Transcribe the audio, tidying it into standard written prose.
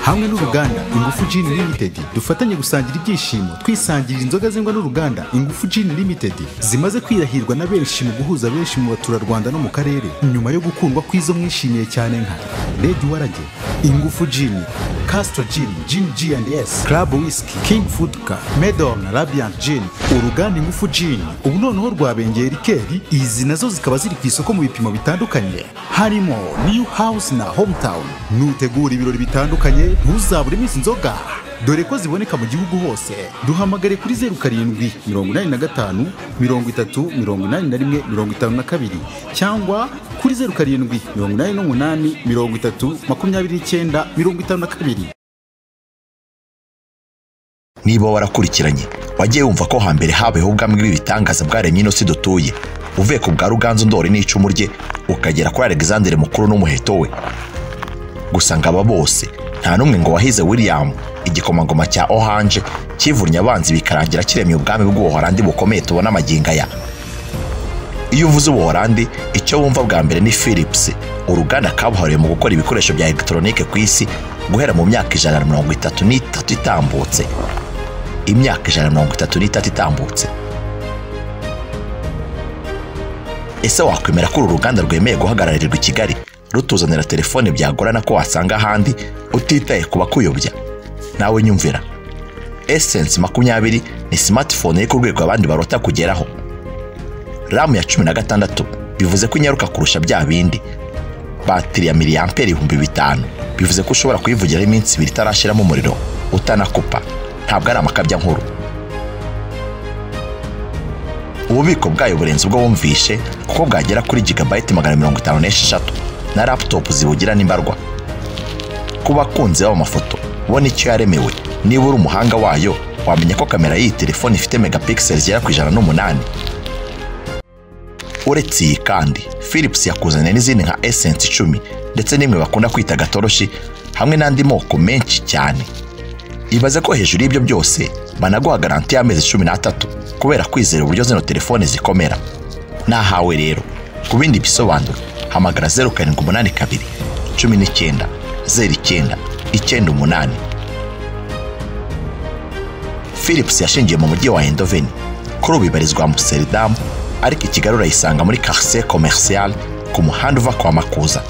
hamwe n'uruganda Ingufu Gin Limited dufatanye gusangira ibyishimo twisangirira inzoga zengwa n'uruganda Ingufu Gin Limited zimaze kwirahirwa na benshi mu guhuza benshi mu baturarwanda no mu karere nyuma yo gukundwa kwizo mwishimiye cyane nka Red Warage, Ingufu Gin, Castro Gin, Gin G&S, Club Whisky, King Foodka, Medon, Radiant Gin. Uruganda Ingufu Gin ubu noneho rwabengeye rikeri, izi nazo zikaba ziri ku isoko mu bipimo bitandukanye harimo New House na Hometown. Nutegura ibirori bitandukanye ntuzabure izi nzoga dore ko ziboneka mu gihugu hose. Duhamagare kuri 0785 30 81 52 cyangwa kuri 0788 30 22. Niba warakurikiranye wagiye wumva ko hambere habeho ubwami bw'ibitangaza bwaremye ino si dutuye, uvuye ku bwa Ruganzu Ndori n'icumu rye ukagera kuri Alexander Mukuru n'umuheto we. Gusa ngaba bose nta numwe ngo wahize William igikomangoma cya Orange kivurnye abanzi bikarangira kiremye ubwami bw'Ubuholandi bukomeye tubona amaginga ya. Iyo uvuze Ubuholandi icyo wumva bwa mbere ni Philips, uruganda kabuhariwe mu gukora ibikoresho bya electronique ku isi guhera mu myaka 133 itambutse. Imyaka 133 itambutse. Ese wakwemera ko uru ruganda rwemeye guhagararirwa i Kigali rutuzanira telefone byagorana ko wasanga ahandi utitaye kuba kuyobya? Nawe nyumvira, Essence 20 ni smartphone iri ku rwego abandi barota kugeraho. RAM ya 16 bivuze ko inyaruka kurusha bya bindi. Batiri ya miliampere 5000 bivuze ko ushobora kuyivugira iminsi 2 itarashiramo umuriro utanakupa. Ntabwo ari amakabya nkuru. Ububiko bwayo burenze ubwo wumvishe kuko bwagera kuri gigabyte 156 na laptop zibugira n'imbarwa. Kuba kunze amafoto ubona icyo yaremewe, niba uri umuhanga wayo wamenya ko kamera y'iyi telefone ifite megapixels zigera ku 108. Uretse iyi kandi Philips yakuzanye n'izindi nka Essence 10 ndetse n'imwe bakunda kwita gatoroshi hamwe n'andi moko menshi cyane. Ibaze ko hejuru y'ibyo byose banaguha garanti y'amezi 13 kubera kwizera uburyo zino telefone zikomera. Nahawe rero ku bindi bisobanuro hamagara 0782 19 09 98. Philips yashingiye mu mujyi wa Eindhoven, kuri ubibarizwa mu Amsterdam, ariko Kigali urayisanga muri Quartier Commercial ku muhanda uva kwa Makuza.